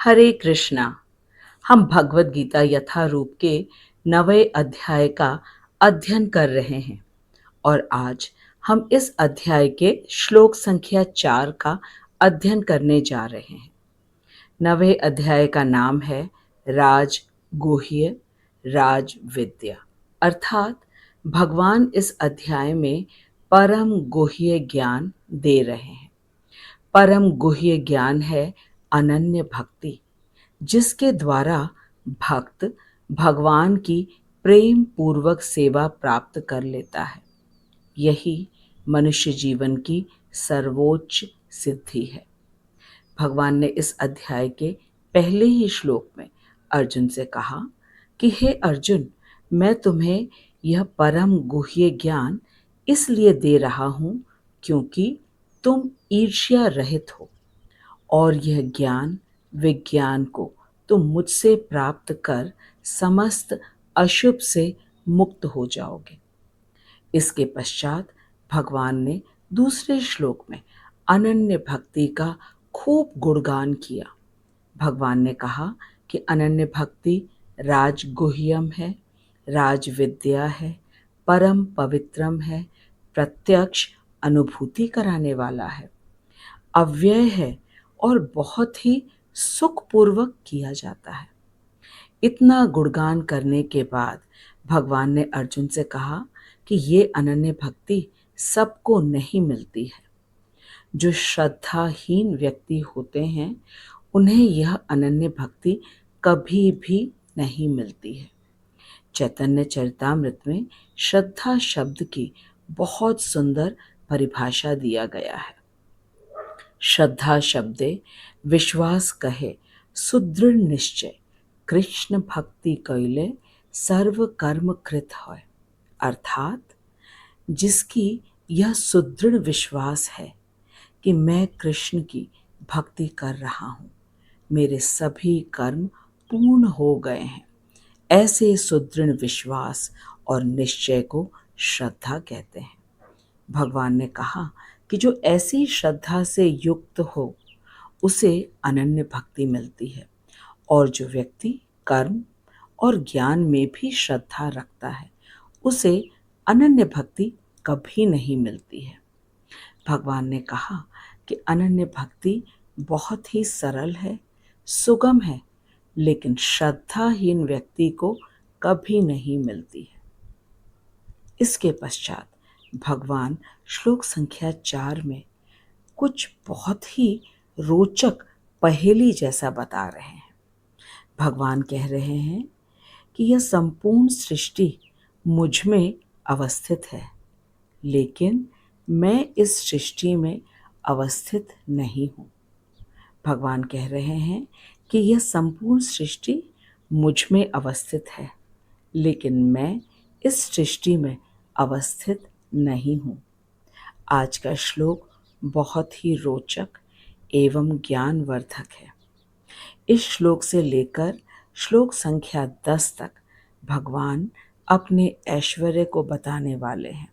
हरे कृष्णा। हम भगवत गीता यथारूप के 9वें अध्याय का अध्ययन कर रहे हैं और आज हम इस अध्याय के श्लोक संख्या 4 का अध्ययन करने जा रहे हैं। 9वें अध्याय का नाम है राज गुह्य राज विद्या, अर्थात भगवान इस अध्याय में परम गुह्य ज्ञान दे रहे हैं। परम गुह्य ज्ञान है अनन्य भक्ति, जिसके द्वारा भक्त भगवान की प्रेम पूर्वक सेवा प्राप्त कर लेता है। यही मनुष्य जीवन की सर्वोच्च सिद्धि है। भगवान ने इस अध्याय के पहले ही श्लोक में अर्जुन से कहा कि हे अर्जुन, मैं तुम्हें यह परम गुह्य ज्ञान इसलिए दे रहा हूं क्योंकि तुम ईर्ष्या रहित हो और यह ज्ञान विज्ञान को तुम मुझसे प्राप्त कर समस्त अशुभ से मुक्त हो जाओगे। इसके पश्चात भगवान ने दूसरे श्लोक में अनन्य भक्ति का खूब गुणगान किया। भगवान ने कहा कि अनन्य भक्ति राजगुह्यम है, राज विद्या है, परम पवित्रम है, प्रत्यक्ष अनुभूति कराने वाला है, अव्यय है और बहुत ही सुखपूर्वक किया जाता है। इतना गुणगान करने के बाद भगवान ने अर्जुन से कहा कि ये अनन्य भक्ति सबको नहीं मिलती है। जो श्रद्धाहीन व्यक्ति होते हैं उन्हें यह अनन्य भक्ति कभी भी नहीं मिलती है। चैतन्य चरितामृत में श्रद्धा शब्द की बहुत सुंदर परिभाषा दिया गया है। श्रद्धा शब्दे विश्वास कहे सुदृढ़ निश्चय, कृष्ण भक्ति कैले सर्व कर्म कृत है। अर्थात जिसकी यह सुदृढ़ विश्वास है कि मैं कृष्ण की भक्ति कर रहा हूँ, मेरे सभी कर्म पूर्ण हो गए हैं, ऐसे सुदृढ़ विश्वास और निश्चय को श्रद्धा कहते हैं। भगवान ने कहा कि जो ऐसी श्रद्धा से युक्त हो उसे अनन्य भक्ति मिलती है और जो व्यक्ति कर्म और ज्ञान में भी श्रद्धा रखता है उसे अनन्य भक्ति कभी नहीं मिलती है। भगवान ने कहा कि अनन्य भक्ति बहुत ही सरल है, सुगम है, लेकिन श्रद्धाहीन व्यक्ति को कभी नहीं मिलती है। इसके पश्चात भगवान श्लोक संख्या 4 में कुछ बहुत ही रोचक पहेली जैसा बता रहे हैं। भगवान कह रहे हैं कि यह संपूर्ण सृष्टि मुझ में अवस्थित है, लेकिन मैं इस सृष्टि में अवस्थित नहीं हूँ। भगवान कह रहे हैं कि यह संपूर्ण सृष्टि मुझ में अवस्थित है, लेकिन मैं इस सृष्टि में अवस्थित नहीं हूँ। आज का श्लोक बहुत ही रोचक एवं ज्ञानवर्धक है। इस श्लोक से लेकर श्लोक संख्या 10 तक भगवान अपने ऐश्वर्य को बताने वाले हैं,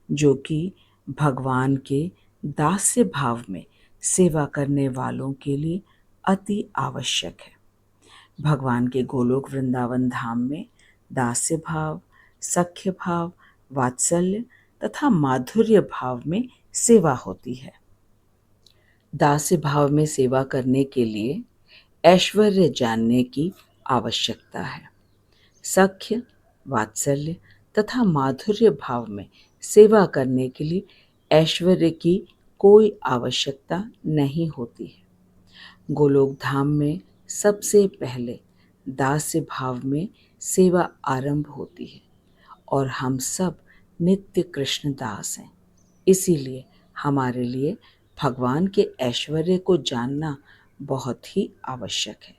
जो कि भगवान के दास्य भाव में सेवा करने वालों के लिए अति आवश्यक है। भगवान के गोलोक वृंदावन धाम में दास्य भाव, सख्य भाव, वात्सल्य तथा माधुर्य भाव में सेवा होती है। दास्य भाव में सेवा करने के लिए ऐश्वर्य जानने की आवश्यकता है। सख्य, वात्सल्य तथा माधुर्य भाव में सेवा करने के लिए ऐश्वर्य की कोई आवश्यकता नहीं होती है। गोलोक धाम में सबसे पहले दास्य भाव में सेवा आरंभ होती है और हम सब नित्य कृष्ण दास हैं। इसीलिए हमारे लिए भगवान के ऐश्वर्य को जानना बहुत ही आवश्यक है।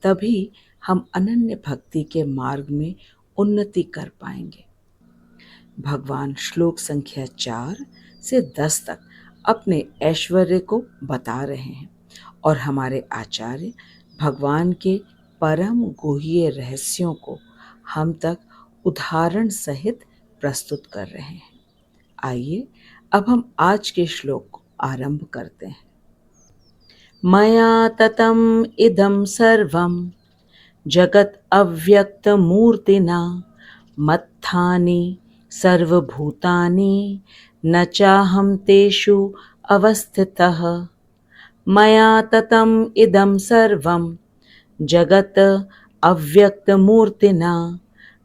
तभी हम अनन्य भक्ति के मार्ग में उन्नति कर पाएंगे। भगवान श्लोक संख्या 4 से 10 तक अपने ऐश्वर्य को बता रहे हैं और हमारे आचार्य भगवान के परम गुह्य रहस्यों को हम तक उदाहरण सहित प्रस्तुत कर रहे हैं। आइए अब हम आज के श्लोक को आरंभ करते हैं। मया ततम् इदं सर्वं जगत् अव्यक्तमूर्तिना मत्थानि सर्वभूतानि न चाहं तेषु अवस्थितः। मया ततम् इदं सर्वं जगत् अव्यक्तमूर्तिना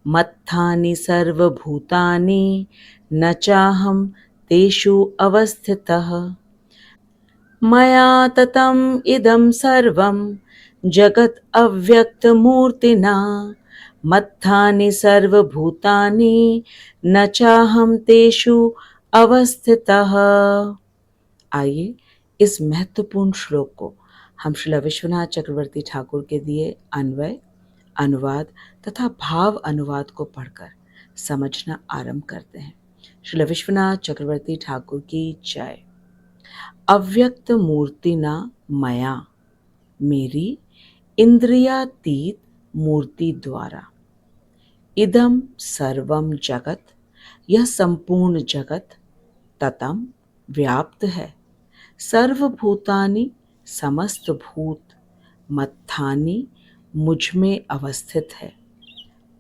मत्थानि सर्वभूतानि न चाहं तेषु अवस्थितः। मया ततम् इदं सर्वं जगत् अव्यक्तमूर्तिना मत्थानि सर्वभूतानि न चाहं तेषु अवस्थितः। आइए इस महत्वपूर्ण श्लोक को हम श्रील विश्वनाथ चक्रवर्ती ठाकुर के दिए अन्वय, अनुवाद तथा भाव अनुवाद को पढ़कर समझना आरंभ करते हैं। श्रील विश्वनाथ चक्रवर्ती ठाकुर की जय। अव्यक्त मूर्तिना मया, मेरी इंद्रियातीत मूर्ति द्वारा, इदम सर्वम जगत, यह संपूर्ण जगत, ततम व्याप्त है, सर्वभूतानि समस्त भूत, मत्थानि मुझ में अवस्थित है,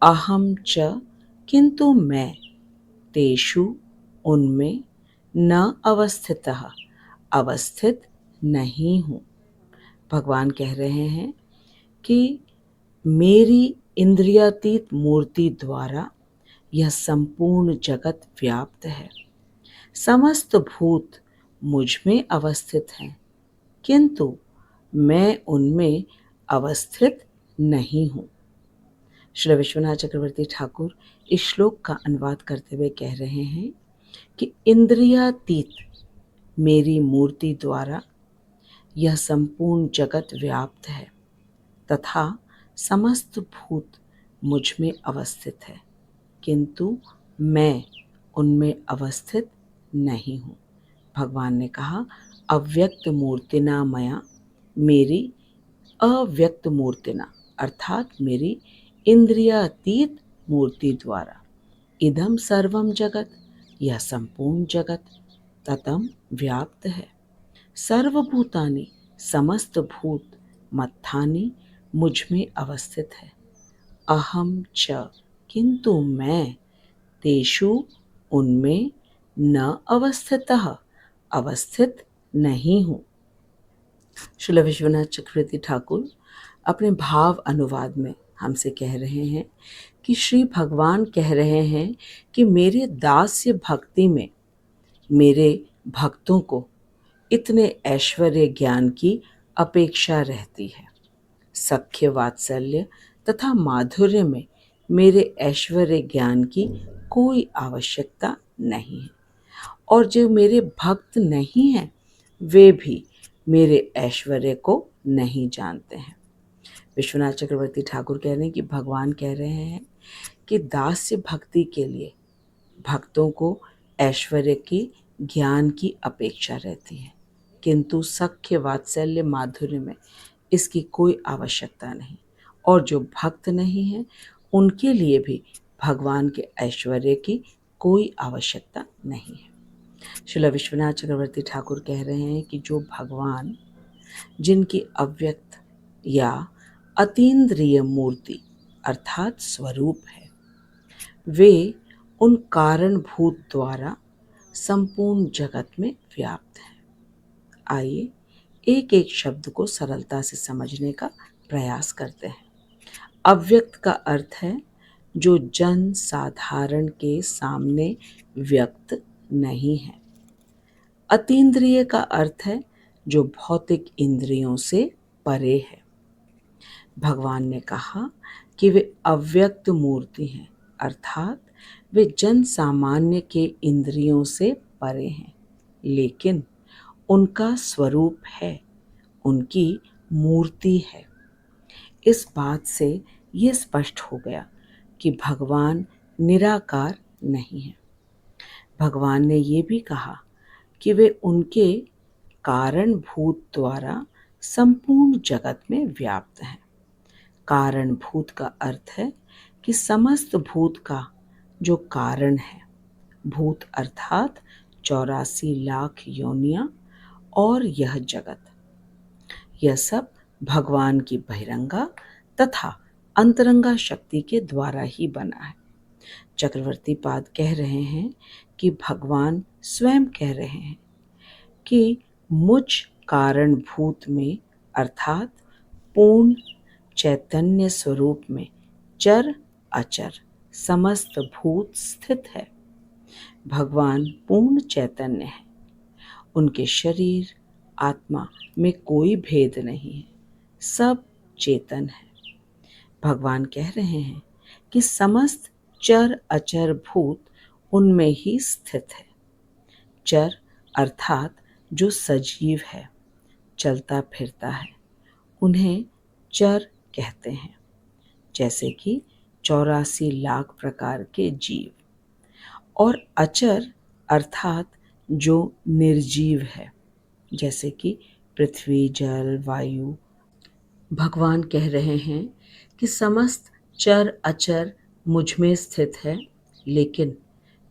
अहम च किंतु मैं, तेषु उनमें, न अवस्थितः अवस्थित नहीं हूँ। भगवान कह रहे हैं कि मेरी इंद्रियातीत मूर्ति द्वारा यह संपूर्ण जगत व्याप्त है, समस्त भूत मुझ में अवस्थित हैं, किंतु मैं उनमें अवस्थित नहीं हूँ। श्री विश्वनाथ चक्रवर्ती ठाकुर इस श्लोक का अनुवाद करते हुए कह रहे हैं कि इंद्रियातीत मेरी मूर्ति द्वारा यह संपूर्ण जगत व्याप्त है तथा समस्त भूत मुझ में अवस्थित है, किंतु मैं उनमें अवस्थित नहीं हूँ। भगवान ने कहा अव्यक्त मूर्तिना मया, मेरी अव्यक्त मूर्तिना अर्थात मेरी इंद्रियातीत मूर्ति द्वारा, इदम सर्वम जगत, यह संपूर्ण जगत, ततम व्याप्त है, सर्वभूतानि समस्त भूत, मत्थानि मुझ में अवस्थित है, अहम च किंतु मैं, तेषु उनमें, न अवस्थितः अवस्थित नहीं हूँ। श्रील विश्वनाथ चक्रवर्ती ठाकुर अपने भाव अनुवाद में हमसे कह रहे हैं कि श्री भगवान कह रहे हैं कि मेरे दास्य भक्ति में मेरे भक्तों को इतने ऐश्वर्य ज्ञान की अपेक्षा रहती है, सख्य वात्सल्य तथा माधुर्य में मेरे ऐश्वर्य ज्ञान की कोई आवश्यकता नहीं है, और जो मेरे भक्त नहीं हैं वे भी मेरे ऐश्वर्य को नहीं जानते हैं। विश्वनाथ चक्रवर्ती ठाकुर कह रहे हैं कि भगवान कह रहे हैं कि दास्य भक्ति के लिए भक्तों को ऐश्वर्य की, ज्ञान की अपेक्षा रहती है, किंतु सख्य वात्सल्य माधुर्य में इसकी कोई आवश्यकता नहीं, और जो भक्त नहीं है उनके लिए भी भगवान के ऐश्वर्य की कोई आवश्यकता नहीं है। श्रील विश्वनाथ चक्रवर्ती ठाकुर कह रहे हैं कि जो भगवान, जिनकी अव्यक्त या अतीन्द्रिय मूर्ति अर्थात स्वरूप है, वे उन कारणभूत द्वारा संपूर्ण जगत में व्याप्त हैं। आइए एक एक शब्द को सरलता से समझने का प्रयास करते हैं। अव्यक्त का अर्थ है जो जन साधारण के सामने व्यक्त नहीं है। अतीन्द्रिय का अर्थ है जो भौतिक इंद्रियों से परे है। भगवान ने कहा कि वे अव्यक्त मूर्ति हैं, अर्थात वे जन सामान्य के इंद्रियों से परे हैं, लेकिन उनका स्वरूप है, उनकी मूर्ति है। इस बात से ये स्पष्ट हो गया कि भगवान निराकार नहीं है। भगवान ने ये भी कहा कि वे उनके कारणभूत द्वारा संपूर्ण जगत में व्याप्त हैं। कारणभूत का अर्थ है कि समस्त भूत का जो कारण है, भूत अर्थात 84 लाख योनियां और यह जगत, यह सब भगवान की बहिरंगा तथा अंतरंगा शक्ति के द्वारा ही बना है। चक्रवर्ती पाद कह रहे हैं कि भगवान स्वयं कह रहे हैं कि मुझ कारणभूत में अर्थात पूर्ण चैतन्य स्वरूप में चर अचर समस्त भूत स्थित है। भगवान पूर्ण चैतन्य है, उनके शरीर आत्मा में कोई भेद नहीं है, सब चेतन है। भगवान कह रहे हैं कि समस्त चर अचर भूत उनमें ही स्थित है। चर अर्थात जो सजीव है, चलता फिरता है, उन्हें चर कहते हैं, जैसे कि 84 लाख प्रकार के जीव। और अचर अर्थात जो निर्जीव है, जैसे कि पृथ्वी, जल, वायु। भगवान कह रहे हैं कि समस्त चर अचर मुझ में स्थित है, लेकिन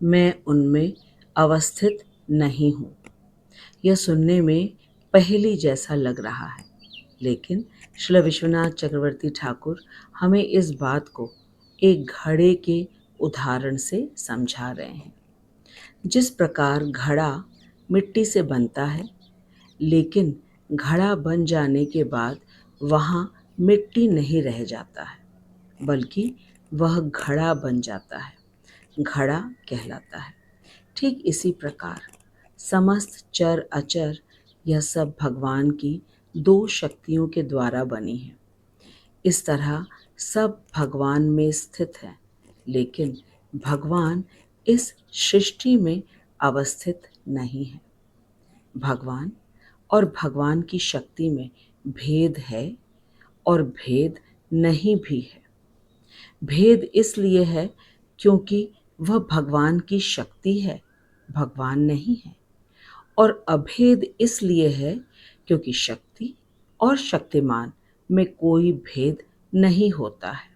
मैं उनमें अवस्थित नहीं हूँ। यह सुनने में पहेली जैसा लग रहा है, लेकिन श्री विश्वनाथ चक्रवर्ती ठाकुर हमें इस बात को एक घड़े के उदाहरण से समझा रहे हैं। जिस प्रकार घड़ा मिट्टी से बनता है, लेकिन घड़ा बन जाने के बाद वहाँ मिट्टी नहीं रह जाता है, बल्कि वह घड़ा बन जाता है, घड़ा कहलाता है। ठीक इसी प्रकार समस्त चर अचर यह सब भगवान की दो शक्तियों के द्वारा बनी है। इस तरह सब भगवान में स्थित है, लेकिन भगवान इस सृष्टि में अवस्थित नहीं है। भगवान और भगवान की शक्ति में भेद है और भेद नहीं भी है। भेद इसलिए है क्योंकि वह भगवान की शक्ति है, भगवान नहीं है। और अभेद इसलिए है क्योंकि शक्ति और शक्तिमान में कोई भेद नहीं होता है।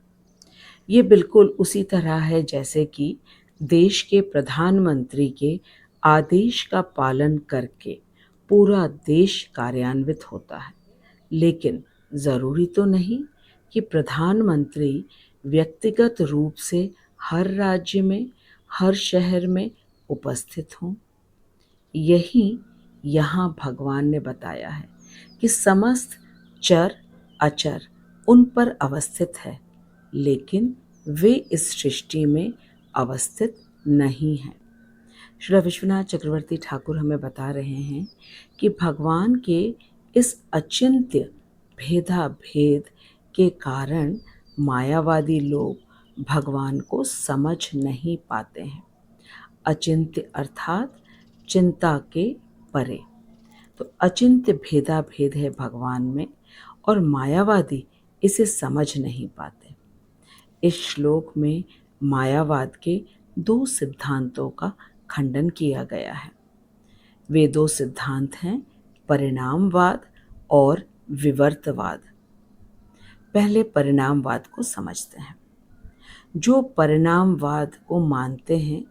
ये बिल्कुल उसी तरह है जैसे कि देश के प्रधानमंत्री के आदेश का पालन करके पूरा देश कार्यान्वित होता है, लेकिन ज़रूरी तो नहीं कि प्रधानमंत्री व्यक्तिगत रूप से हर राज्य में, हर शहर में उपस्थित हों। यही यहाँ भगवान ने बताया है कि समस्त चर अचर उन पर अवस्थित है, लेकिन वे इस सृष्टि में अवस्थित नहीं हैं। श्री विश्वनाथ चक्रवर्ती ठाकुर हमें बता रहे हैं कि भगवान के इस अचिंत्य भेदा भेद के कारण मायावादी लोग भगवान को समझ नहीं पाते हैं। अचिंत्य अर्थात चिंता के परे। तो अचिंत्य भेदा भेद है भगवान में, और मायावादी इसे समझ नहीं पाते। इस श्लोक में मायावाद के दो सिद्धांतों का खंडन किया गया है। वे दो सिद्धांत हैं परिणामवाद और विवर्तवाद। पहले परिणामवाद को समझते हैं। जो परिणामवाद को मानते हैं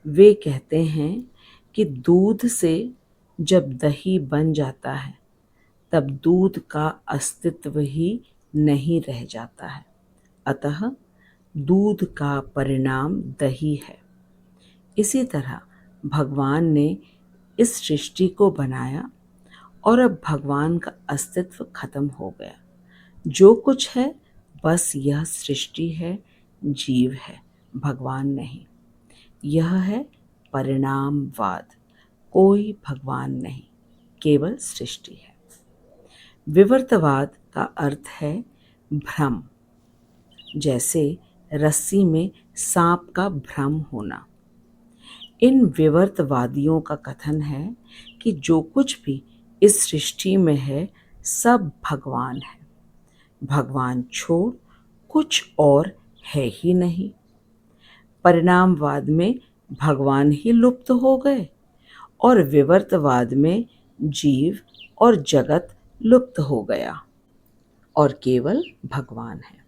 वे कहते हैं कि दूध से जब दही बन जाता है तब दूध का अस्तित्व ही नहीं रह जाता है, अतः दूध का परिणाम दही है। इसी तरह भगवान ने इस सृष्टि को बनाया और अब भगवान का अस्तित्व खत्म हो गया। जो कुछ है बस यह सृष्टि है, जीव है, भगवान नहीं। यह है परिणामवाद। कोई भगवान नहीं, केवल सृष्टि है। विवर्तवाद का अर्थ है भ्रम, जैसे रस्सी में सांप का भ्रम होना। इन विवर्तवादियों का कथन है कि जो कुछ भी इस सृष्टि में है सब भगवान है, भगवान छोड़ कुछ और है ही नहीं। परिणामवाद में भगवान ही लुप्त हो गए और विवर्तवाद में जीव और जगत लुप्त हो गया और केवल भगवान है।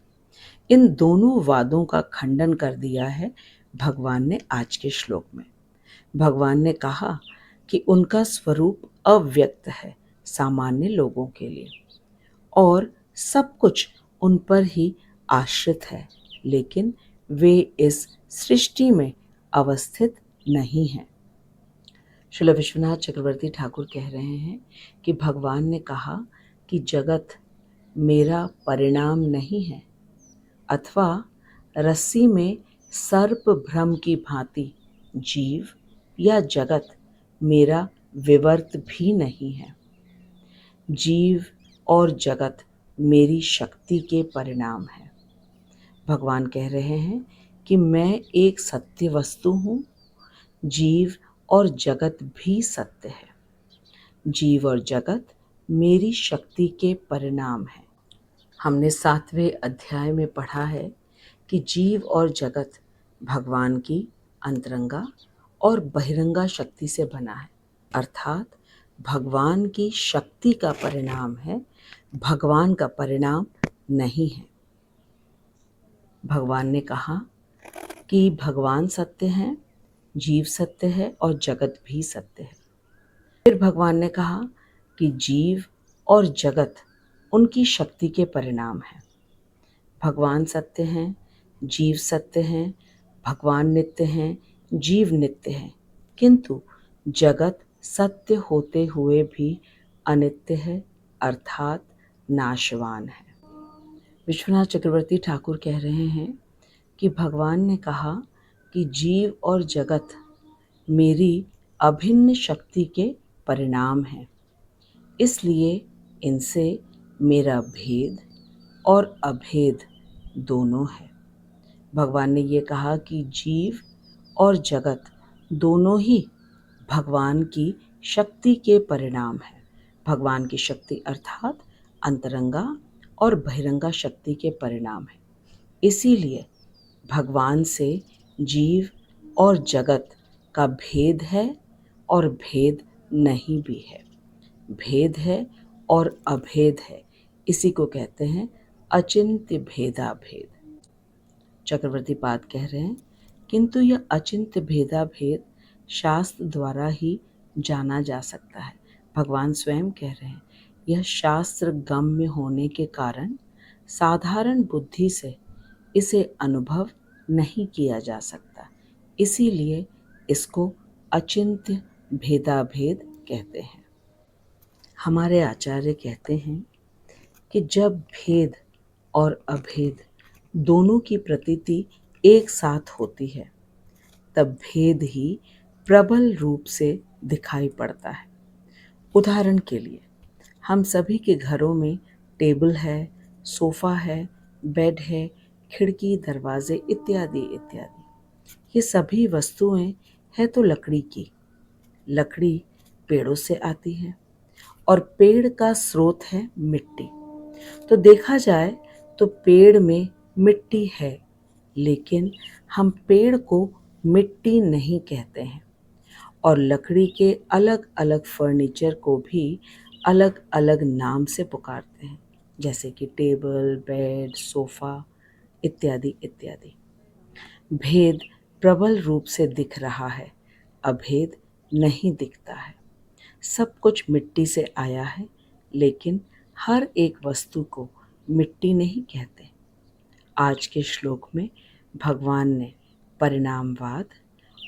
इन दोनों वादों का खंडन कर दिया है भगवान ने आज के श्लोक में। भगवान ने कहा कि उनका स्वरूप अव्यक्त है सामान्य लोगों के लिए, और सब कुछ उन पर ही आश्रित है, लेकिन वे इस सृष्टि में अवस्थित नहीं हैं। श्रील विश्वनाथ चक्रवर्ती ठाकुर कह रहे हैं कि भगवान ने कहा कि जगत मेरा परिणाम नहीं है, अथवा रस्सी में सर्प भ्रम की भांति जीव या जगत मेरा विवर्त भी नहीं है। जीव और जगत मेरी शक्ति के परिणाम है। भगवान कह रहे हैं कि मैं एक सत्य वस्तु हूँ। जीव और जगत भी सत्य है। जीव और जगत मेरी शक्ति के परिणाम है। हमने 7वें अध्याय में पढ़ा है कि जीव और जगत भगवान की अंतरंगा और बहिरंगा शक्ति से बना है, अर्थात भगवान की शक्ति का परिणाम है, भगवान का परिणाम नहीं है। भगवान ने कहा कि भगवान सत्य हैं, जीव सत्य है और जगत भी सत्य है। फिर भगवान ने कहा कि जीव और जगत उनकी शक्ति के परिणाम है। भगवान सत्य हैं, जीव सत्य हैं, भगवान नित्य हैं, जीव नित्य हैं, किंतु जगत सत्य होते हुए भी अनित्य है, अर्थात नाशवान है। विश्वनाथ चक्रवर्ती ठाकुर कह रहे हैं कि भगवान ने कहा कि जीव और जगत मेरी अभिन्न शक्ति के परिणाम हैं, इसलिए इनसे मेरा भेद और अभेद दोनों है। भगवान ने ये कहा कि जीव और जगत दोनों ही भगवान की शक्ति के परिणाम है। भगवान की शक्ति अर्थात अंतरंगा और बहिरंगा शक्ति के परिणाम है। इसीलिए भगवान से जीव और जगत का भेद है और भेद नहीं भी है। भेद है और अभेद है, इसी को कहते हैं अचिंत्य भेदाभेद। चक्रवर्ती पाद कह रहे हैं, किंतु यह अचिंत्य भेदाभेद शास्त्र द्वारा ही जाना जा सकता है। भगवान स्वयं कह रहे हैं, यह शास्त्र गम्य होने के कारण साधारण बुद्धि से इसे अनुभव नहीं किया जा सकता, इसीलिए इसको अचिंत्य भेदाभेद कहते हैं। हमारे आचार्य कहते हैं कि जब भेद और अभेद दोनों की प्रतीति एक साथ होती है, तब भेद ही प्रबल रूप से दिखाई पड़ता है। उदाहरण के लिए, हम सभी के घरों में टेबल है, सोफा है, बेड है, खिड़की, दरवाजे इत्यादि इत्यादि। ये सभी वस्तुएं हैं तो लकड़ी की। लकड़ी पेड़ों से आती है और पेड़ का स्रोत है मिट्टी। तो देखा जाए तो पेड़ में मिट्टी है, लेकिन हम पेड़ को मिट्टी नहीं कहते हैं। और लकड़ी के अलग अलग फर्नीचर को भी अलग अलग नाम से पुकारते हैं, जैसे कि टेबल, बेड, सोफा इत्यादि इत्यादि। भेद प्रबल रूप से दिख रहा है, अभेद नहीं दिखता है। सब कुछ मिट्टी से आया है, लेकिन हर एक वस्तु को मिट्टी नहीं कहते। आज के श्लोक में भगवान ने परिणामवाद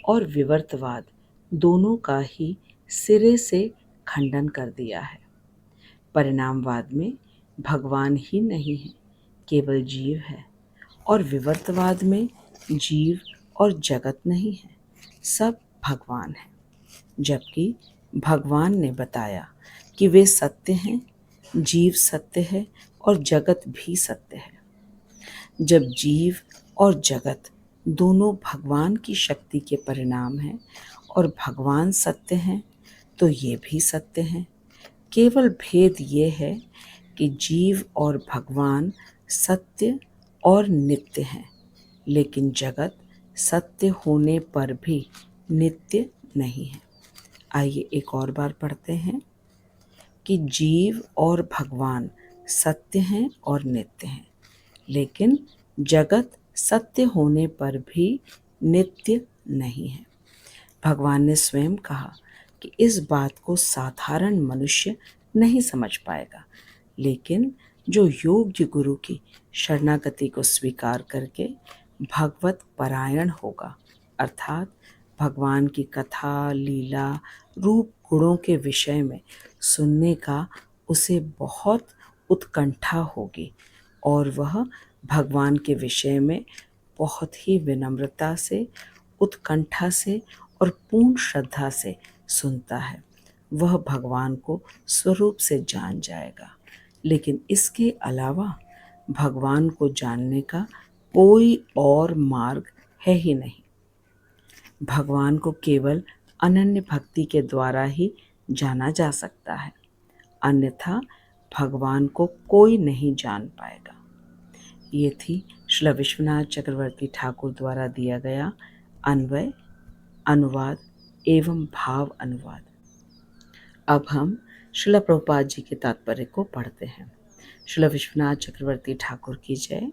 और विवर्तवाद दोनों का ही सिरे से खंडन कर दिया है। परिणामवाद में भगवान ही नहीं है, केवल जीव है, और विवर्तवाद में जीव और जगत नहीं है, सब भगवान है। जबकि भगवान ने बताया कि वे सत्य हैं, जीव सत्य है और जगत भी सत्य है। जब जीव और जगत दोनों भगवान की शक्ति के परिणाम हैं और भगवान सत्य हैं, तो ये भी सत्य हैं। केवल भेद ये है कि जीव और भगवान सत्य और नित्य हैं, लेकिन जगत सत्य होने पर भी नित्य नहीं है। आइए एक और बार पढ़ते हैं कि जीव और भगवान सत्य हैं और नित्य हैं, लेकिन जगत सत्य होने पर भी नित्य नहीं है। भगवान ने स्वयं कहा कि इस बात को साधारण मनुष्य नहीं समझ पाएगा, लेकिन जो योग्य गुरु की शरणागति को स्वीकार करके भगवत परायण होगा, अर्थात भगवान की कथा, लीला, रूप, गुणों के विषय में सुनने का उसे बहुत उत्कंठा होगी और वह भगवान के विषय में बहुत ही विनम्रता से, उत्कंठा से और पूर्ण श्रद्धा से सुनता है। वह भगवान को स्वरूप से जान जाएगा। लेकिन इसके अलावा भगवान को जानने का कोई और मार्ग है ही नहीं। भगवान को केवल अनन्य भक्ति के द्वारा ही जाना जा सकता है, अन्यथा भगवान को कोई नहीं जान पाएगा। ये थी श्री विश्वनाथ चक्रवर्ती ठाकुर द्वारा दिया गया अन्वय, अनुवाद एवं भाव अनुवाद। अब हम श्रील प्रभुपाद जी के तात्पर्य को पढ़ते हैं। श्रील विश्वनाथ चक्रवर्ती ठाकुर की जय।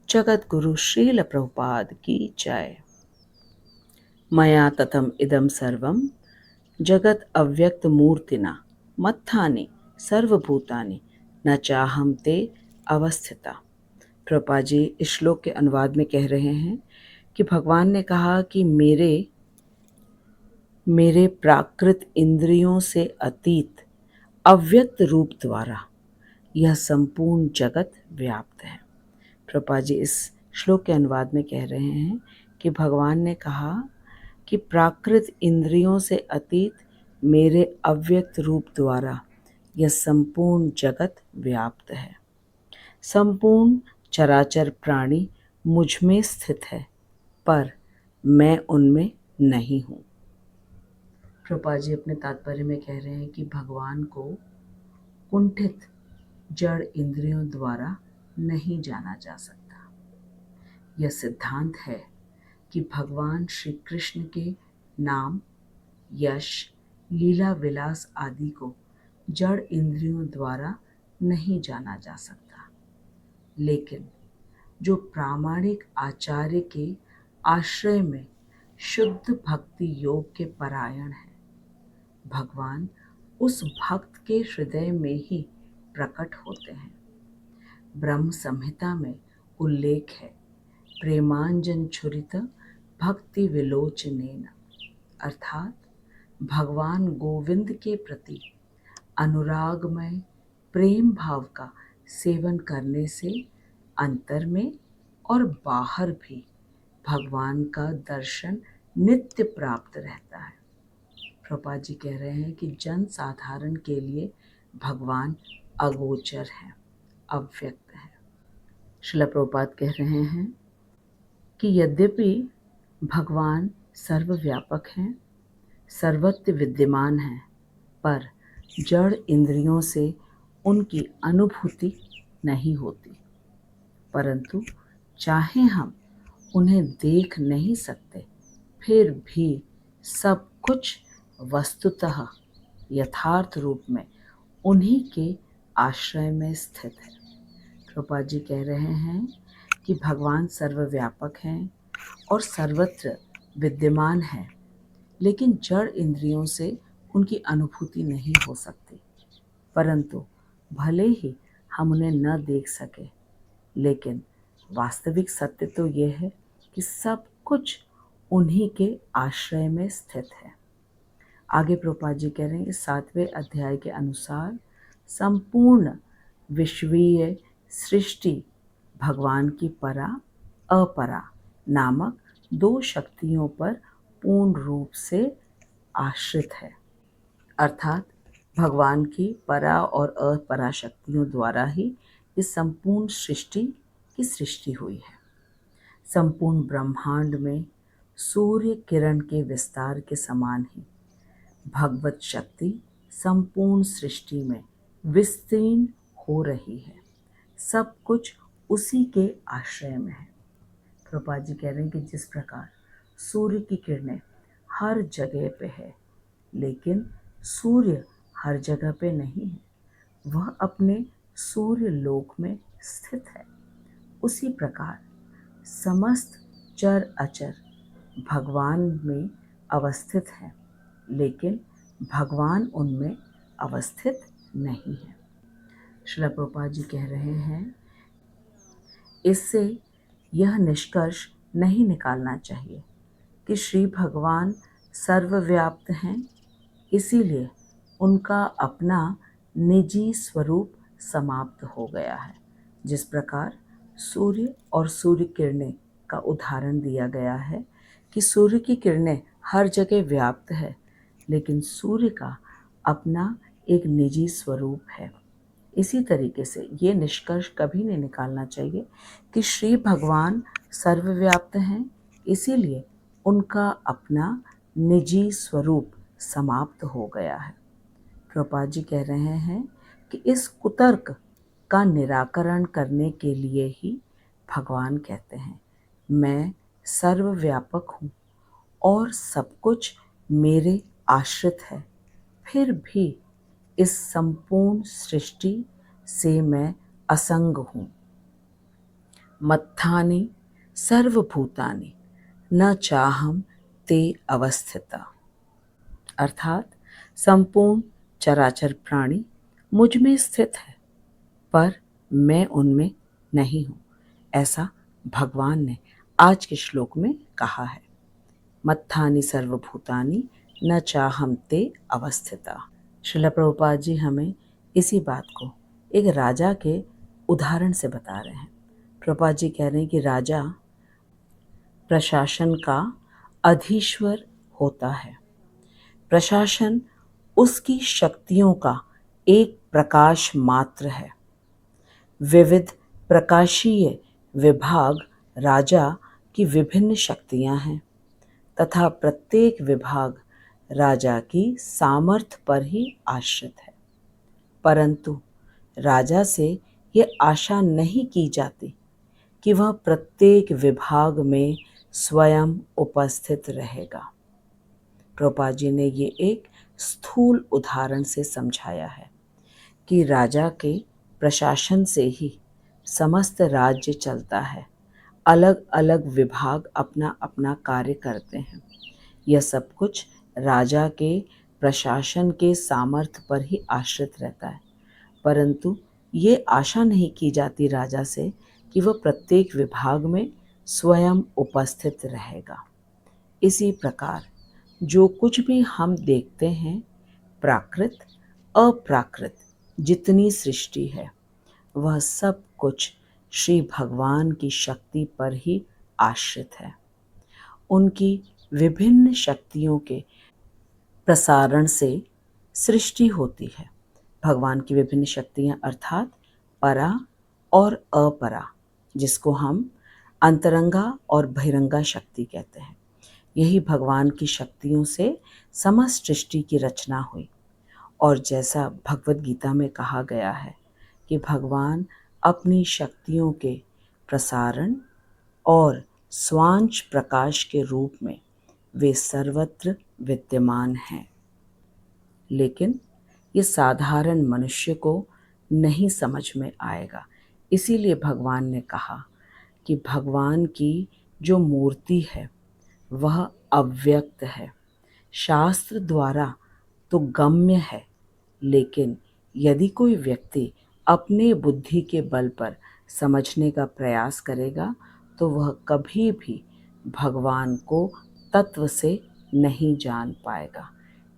जगत गुरु श्रील प्रभुपाद की जय। मया ततम इदम सर्वम जगत अव्यक्त मूर्तिना मत्थानि सर्वभूतानि न चाहम ते अवस्थिता। प्रभुपाद जी इस श्लोक के अनुवाद में कह रहे हैं कि भगवान ने कहा कि मेरे प्राकृत इंद्रियों से अतीत अव्यक्त रूप द्वारा यह संपूर्ण जगत व्याप्त है। प्रभुपाद जी इस श्लोक के अनुवाद में कह रहे हैं कि भगवान ने कहा कि प्राकृत इंद्रियों से अतीत मेरे अव्यक्त रूप द्वारा यह संपूर्ण जगत व्याप्त है। संपूर्ण चराचर प्राणी मुझ में स्थित है, पर मैं उनमें नहीं हूँ। प्रभुपाद जी अपने तात्पर्य में कह रहे हैं कि भगवान को कुंठित जड़ इंद्रियों द्वारा नहीं जाना जा सकता। यह सिद्धांत है कि भगवान श्री कृष्ण के नाम, यश, लीला विलास आदि को जड़ इंद्रियों द्वारा नहीं जाना जा सकता, लेकिन जो प्रामाणिक आचार्य के आश्रय में शुद्ध भक्ति योग के परायण है, भगवान उस भक्त के हृदय में ही प्रकट होते हैं। ब्रह्म संहिता में उल्लेख है, प्रेमांजन छुरित भक्ति विलोचनेन, अर्थात भगवान गोविंद के प्रति अनुरागमय प्रेम भाव का सेवन करने से अंतर में और बाहर भी भगवान का दर्शन नित्य प्राप्त रहता है। प्रभुपाद जी कह रहे हैं कि जन साधारण के लिए भगवान अगोचर है, अव्यक्त है। श्रील प्रभुपाद कह रहे हैं कि यद्यपि भगवान सर्वव्यापक हैं, सर्वत्र विद्यमान हैं, पर जड़ इंद्रियों से उनकी अनुभूति नहीं होती। परंतु चाहे हम उन्हें देख नहीं सकते, फिर भी सब कुछ वस्तुतः यथार्थ रूप में उन्हीं के आश्रय में स्थित है। प्रभुपाद जी कह रहे हैं कि भगवान सर्वव्यापक हैं और सर्वत्र विद्यमान है, लेकिन जड़ इंद्रियों से उनकी अनुभूति नहीं हो सकती। परंतु भले ही हम उन्हें न देख सके, लेकिन वास्तविक सत्य तो यह है कि सब कुछ उन्हीं के आश्रय में स्थित है। आगे प्रभुपाद जी कह रहे हैं कि 7वें अध्याय के अनुसार संपूर्ण विश्वीय सृष्टि भगवान की परा अपरा नामक दो शक्तियों पर पूर्ण रूप से आश्रित है, अर्थात भगवान की परा और अपरा शक्तियों द्वारा ही इस संपूर्ण सृष्टि की सृष्टि हुई है। संपूर्ण ब्रह्मांड में सूर्य किरण के विस्तार के समान ही भगवत शक्ति संपूर्ण सृष्टि में विस्तीर्ण हो रही है। सब कुछ उसी के आश्रय में है। प्रभुपाद जी कह रहे हैं कि जिस प्रकार सूर्य की किरणें हर जगह पे है, लेकिन सूर्य हर जगह पे नहीं है, वह अपने सूर्य लोक में स्थित है। उसी प्रकार समस्त चर अचर भगवान में अवस्थित हैं, लेकिन भगवान उनमें अवस्थित नहीं है। श्रील प्रभुपाद जी कह रहे हैं, इससे यह निष्कर्ष नहीं निकालना चाहिए कि श्री भगवान सर्वव्याप्त हैं, इसीलिए उनका अपना निजी स्वरूप समाप्त हो गया है। जिस प्रकार सूर्य और सूर्य किरणें का उदाहरण दिया गया है कि सूर्य की किरणें हर जगह व्याप्त है, लेकिन सूर्य का अपना एक निजी स्वरूप है। इसी तरीके से ये निष्कर्ष कभी नहीं निकालना चाहिए कि श्री भगवान सर्वव्याप्त हैं, इसीलिए उनका अपना निजी स्वरूप समाप्त हो गया है। प्रभुपाद जी कह रहे हैं कि इस कुतर्क का निराकरण करने के लिए ही भगवान कहते हैं, मैं सर्वव्यापक हूँ और सब कुछ मेरे आश्रित है, फिर भी इस संपूर्ण सृष्टि से मैं असंग हूँ। मत्थानि सर्वभूतानि न चाहम ते अवस्थिता, अर्थात संपूर्ण चराचर प्राणी मुझ में स्थित है, पर मैं उनमें नहीं हूँ, ऐसा भगवान ने आज के श्लोक में कहा है। मत्थानि सर्वभूतानि न चाहम ते अवस्थिता। श्रील प्रभुपाद जी हमें इसी बात को एक राजा के उदाहरण से बता रहे हैं। प्रभुपाद जी कह रहे हैं कि राजा प्रशासन का अधीश्वर होता है। प्रशासन उसकी शक्तियों का एक प्रकाश मात्र है। विविध प्रकाशीय विभाग राजा की विभिन्न शक्तियां हैं तथा प्रत्येक विभाग राजा की सामर्थ्य पर ही आश्रित है, परंतु राजा से यह आशा नहीं की जाती कि वह प्रत्येक विभाग में स्वयं उपस्थित रहेगा। प्रभुपाद जी ने ये एक स्थूल उदाहरण से समझाया है कि राजा के प्रशासन से ही समस्त राज्य चलता है। अलग अलग विभाग अपना अपना कार्य करते हैं। यह सब कुछ राजा के प्रशासन के सामर्थ्य पर ही आश्रित रहता है, परंतु ये आशा नहीं की जाती राजा से कि वह प्रत्येक विभाग में स्वयं उपस्थित रहेगा। इसी प्रकार जो कुछ भी हम देखते हैं, प्राकृत अप्राकृत जितनी सृष्टि है, वह सब कुछ श्री भगवान की शक्ति पर ही आश्रित है। उनकी विभिन्न शक्तियों के प्रसारण से सृष्टि होती है। भगवान की विभिन्न शक्तियाँ अर्थात परा और अपरा, जिसको हम अंतरंगा और बहिरंगा शक्ति कहते हैं, यही भगवान की शक्तियों से समस्त सृष्टि की रचना हुई। और जैसा भगवद गीता में कहा गया है कि भगवान अपनी शक्तियों के प्रसारण और स्वांश प्रकाश के रूप में वे सर्वत्र विद्यमान हैं, लेकिन ये साधारण मनुष्य को नहीं समझ में आएगा। इसीलिए भगवान ने कहा कि भगवान की जो मूर्ति है वह अव्यक्त है, शास्त्र द्वारा तो गम्य है, लेकिन यदि कोई व्यक्ति अपने बुद्धि के बल पर समझने का प्रयास करेगा तो वह कभी भी भगवान को तत्व से नहीं जान पाएगा।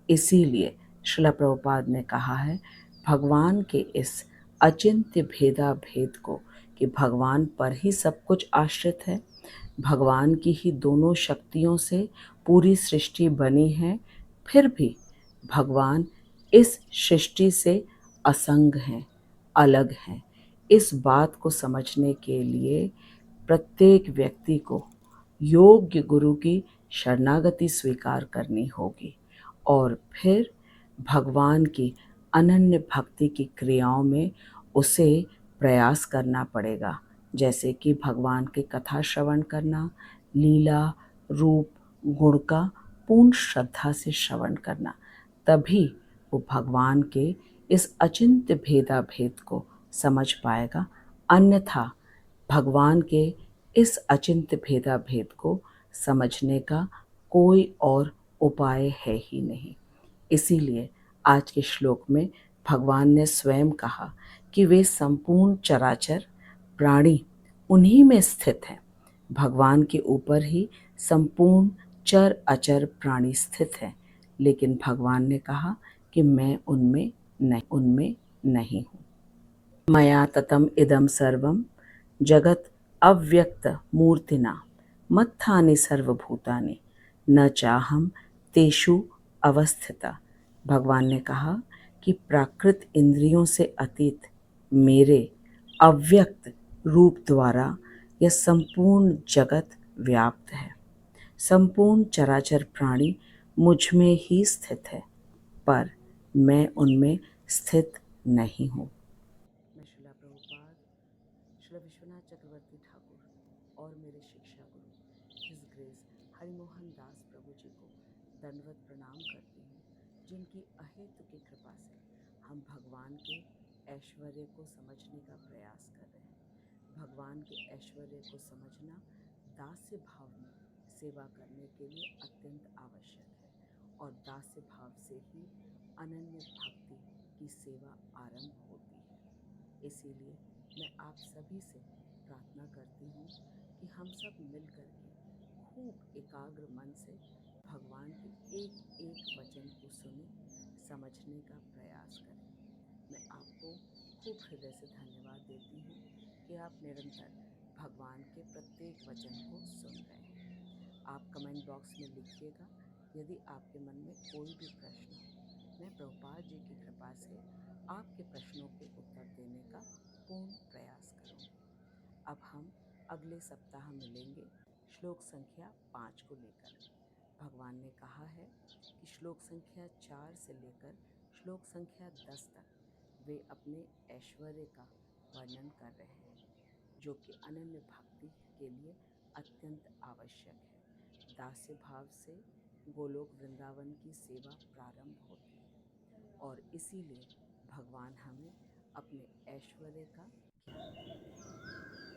इसीलिए श्रील प्रभुपाद ने कहा है भगवान के इस अचिंत्य भेदा भेद को कि भगवान पर ही सब कुछ आश्रित है, भगवान की ही दोनों शक्तियों से पूरी सृष्टि बनी है, फिर भी भगवान इस सृष्टि से असंग हैं, अलग हैं। इस बात को समझने के लिए प्रत्येक व्यक्ति को योग्य गुरु की शरणागति स्वीकार करनी होगी और फिर भगवान की अनन्य भक्ति की क्रियाओं में उसे प्रयास करना पड़ेगा, जैसे कि भगवान की कथा श्रवण करना, लीला रूप गुण का पूर्ण श्रद्धा से श्रवण करना। तभी वो भगवान के इस अचिंत्य भेदा भेद को समझ पाएगा, अन्यथा भगवान के इस अचिंत्य भेदा भेद को समझने का कोई और उपाय है ही नहीं। इसीलिए आज के श्लोक में भगवान ने स्वयं कहा कि वे संपूर्ण चराचर प्राणी उन्हीं में स्थित हैं। भगवान के ऊपर ही संपूर्ण चर अचर प्राणी स्थित हैं, लेकिन भगवान ने कहा कि मैं उनमें नहीं हूँ। मया ततम इदम सर्वम जगत अव्यक्त मूर्तिना मत्थानि सर्वभूतानि न चाहम तेषु अवस्थिता। भगवान ने कहा कि प्राकृत इंद्रियों से अतीत मेरे अव्यक्त रूप द्वारा यह संपूर्ण जगत व्याप्त है। संपूर्ण चराचर प्राणी मुझ में ही स्थित है, पर मैं उनमें स्थित नहीं हूँ। मैं श्रीला प्रभुपाद, श्री विश्वनाथ चक्रवर्ती ठाकुर और मेरे शिक्षा गुरु हिज ग्रेस हरिमोहन दास प्रभु जी को दंडवत प्रणाम करती हूँ, जिनकी अहेतु की कृपा से हम भगवान के ऐश्वर्य को समझने का प्रयास कर रहे हैं। भगवान के ऐश्वर्य को समझना दास्य भाव में सेवा करने के लिए अत्यंत आवश्यक है, और दास्य भाव से ही अनन्य भक्ति की सेवा आरंभ होती है। इसीलिए मैं आप सभी से प्रार्थना करती हूँ कि हम सब मिलकर के खूब एकाग्र मन से भगवान के एक एक वचन को सुने, समझने का प्रयास करें। मैं आपको खूब हृदय से धन्यवाद देती हूँ कि आप निरंतर भगवान के प्रत्येक वचन को सुन रहे हैं। आप कमेंट बॉक्स में लिखिएगा यदि आपके मन में कोई भी प्रश्न हो। मैं प्रभुपाद जी की कृपा से आपके प्रश्नों के उत्तर देने का पूर्ण प्रयास करूँगी। अब हम अगले सप्ताह मिलेंगे श्लोक संख्या 5 को लेकर। भगवान ने कहा है कि श्लोक संख्या 4 से लेकर श्लोक संख्या 10 तक वे अपने ऐश्वर्य का वर्णन कर रहे हैं, जो कि अनन्य भक्ति के लिए अत्यंत आवश्यक है। दास्य भाव से गोलोक वृंदावन की सेवा प्रारंभ होती है, और इसीलिए भगवान हमें अपने ऐश्वर्य का ज्ञान देते हैं।